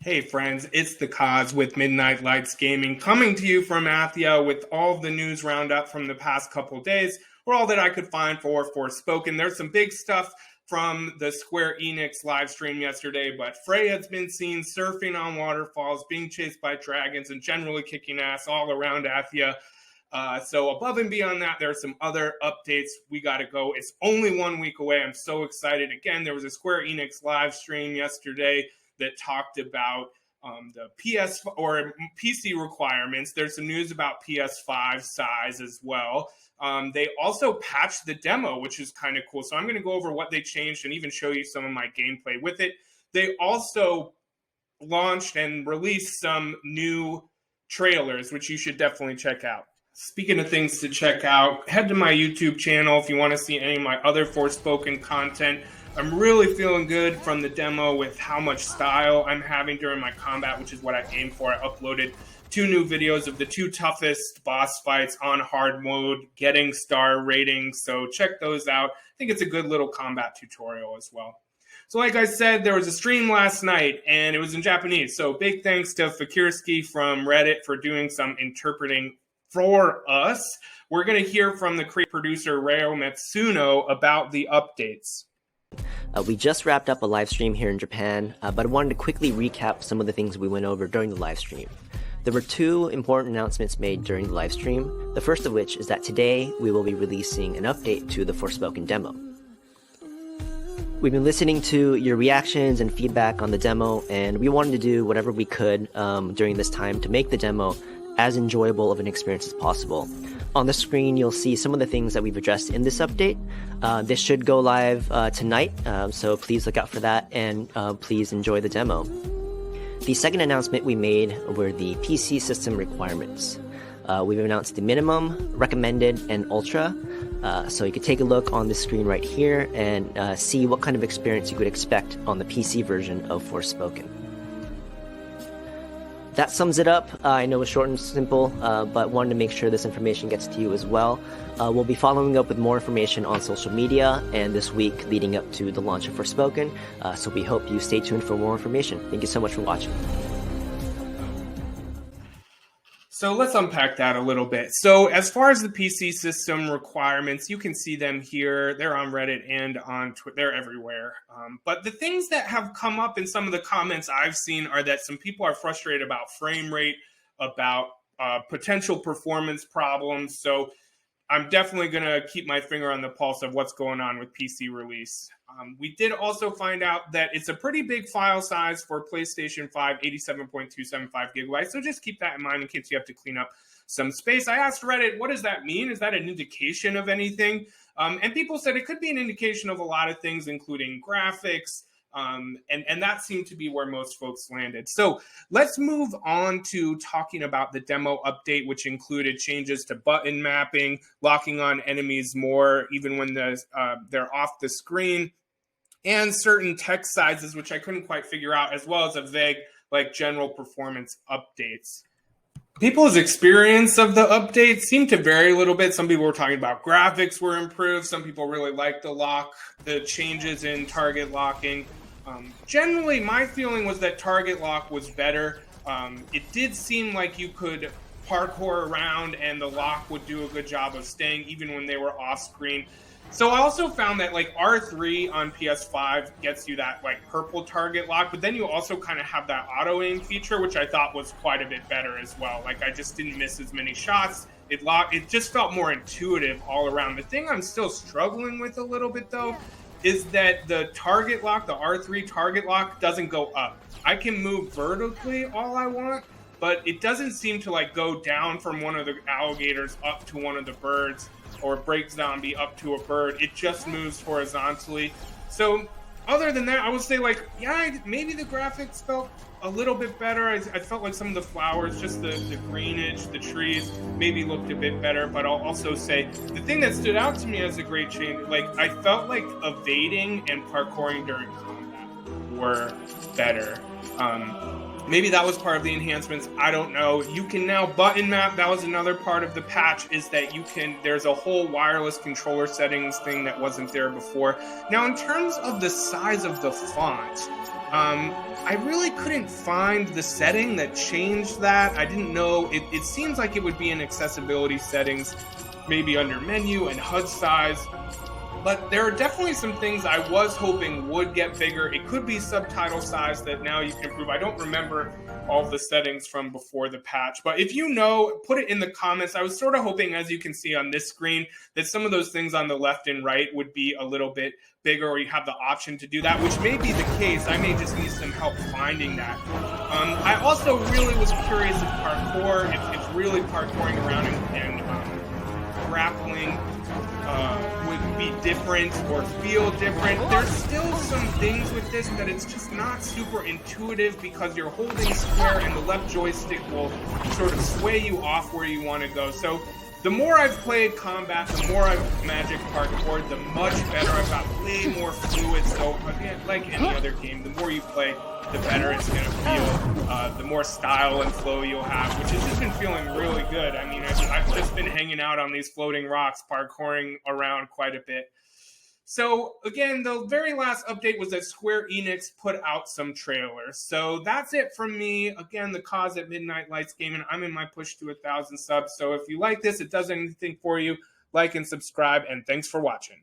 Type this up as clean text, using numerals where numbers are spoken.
Hey friends, it's the Cause with Midnight Lights Gaming coming to you from Athia with all the news roundup from the past couple of days, or all that I could find for Forspoken. There's some big stuff from the Square Enix live stream yesterday, but Freya's been seen surfing on waterfalls, being chased by dragons, and generally kicking ass all around Athia. So above and beyond that, there are some other updates. We got to go. It's only 1 week away. I'm so excited. Again, there was a Square Enix live stream yesterday that talked about the PS or PC requirements. There's some news about PS5 size as well. They also patched the demo, which is kind of cool. So I'm going to go over what they changed and even show you some of my gameplay with it. They also launched and released some new trailers, which you should definitely check out. Speaking of things to check out, head to my YouTube channel if you want to see any of my other Forspoken content. I'm really feeling good from the demo with how much style I'm having during my combat, which is what I aim for. I uploaded 2 new videos of the 2 toughest boss fights on hard mode, getting star ratings, so check those out. I think it's a good little combat tutorial as well. So like I said, there was a stream last night, and it was in Japanese, so big thanks to Fakirski from Reddit for doing some interpreting for us. We're going to hear from the creative producer Raio Mitsuno about the updates. We just wrapped up a live stream here in Japan, but I wanted to quickly recap some of the things we went over during the live stream. There were 2 important announcements made during the live stream, the first of which is that today we will be releasing an update to the Forspoken demo. We've been listening to your reactions and feedback on the demo, and we wanted to do whatever we could during this time to make the demo as enjoyable of an experience as possible. On the screen, you'll see some of the things that we've addressed in this update. This should go live tonight, so please look out for that, and please enjoy the demo. The second announcement we made were the PC system requirements. We've announced the minimum, recommended, and ultra, so you can take a look on the screen right here and see what kind of experience you could expect on the PC version of Forspoken. That sums it up. I know it's short and simple, but wanted to make sure this information gets to you as well. We'll be following up with more information on social media and this week leading up to the launch of Forspoken, so we hope you stay tuned for more information. Thank you so much for watching. So let's unpack that a little bit. So as far as the PC system requirements, you can see them here. They're on Reddit and on Twitter. They're everywhere. But the things that have come up in some of the comments I've seen are that some people are frustrated about frame rate, about potential performance problems. So I'm definitely going to keep my finger on the pulse of what's going on with PC release. We did also find out that it's a pretty big file size for PlayStation 5, 87.275 gigabytes. So just keep that in mind in case you have to clean up some space. I asked Reddit, what does that mean? Is that an indication of anything? And people said it could be an indication of a lot of things, including graphics. And that seemed to be where most folks landed. So let's move on to talking about the demo update, which included changes to button mapping, locking on enemies more, even when they're off the screen, and certain text sizes, which I couldn't quite figure out, as well as a vague, general performance updates. People's experience of the update seemed to vary a little bit. Some people were talking about graphics were improved. Some people really liked the changes in target locking. Generally, my feeling was that target lock was better. It did seem like you could parkour around and the lock would do a good job of staying even when they were off screen. So I also found that R3 on PS5 gets you that purple target lock, but then you also kind of have that auto aim feature, which I thought was quite a bit better as well. I just didn't miss as many shots. It just felt more intuitive all around. The thing I'm still struggling with a little bit though is that the target lock, the R3 target lock, doesn't go up. I can move vertically all I want, but it doesn't seem to go down from one of the alligators up to one of the birds, or break zombie up to a bird. It just moves horizontally. So other than that, I would say maybe the graphics felt a little bit better. I felt like some of the flowers, just the greenage, the trees, maybe looked a bit better. But I'll also say the thing that stood out to me as a great change, I felt like evading and parkouring during combat were better. Maybe that was part of the enhancements. I don't know. You can now button map. That was another part of the patch, is that there's a whole wireless controller settings thing that wasn't there before. Now, in terms of the size of the font, I really couldn't find the setting that changed that. I didn't know. It seems like it would be in accessibility settings, maybe under menu and HUD size. But there are definitely some things I was hoping would get bigger. It could be subtitle size that now you can improve. I don't remember all the settings from before the patch. But if you know, put it in the comments. I was sort of hoping, as you can see on this screen, that some of those things on the left and right would be a little bit bigger, or you have the option to do that, which may be the case. I may just need some help finding that. I also really was curious if parkour, if really parkouring around and grappling would be different or feel different. There's still some things with this that it's just not super intuitive, because you're holding square and the left joystick will sort of sway you off where you want to go. So the more I've played combat, the more I've Magic Parkour, the much better. I've got way more fluid. So again, like any other game, the more you play, the better it's going to feel, the more style and flow you'll have, which has just been feeling really good. I mean, I've just been hanging out on these floating rocks, parkouring around quite a bit. So again, the very last update was that Square Enix put out some trailers. So that's it from me. Again, the cause at Midnight Lights Gaming. I'm in my push to 1,000 subs. So if you like this, it does anything for you, like and subscribe, and thanks for watching.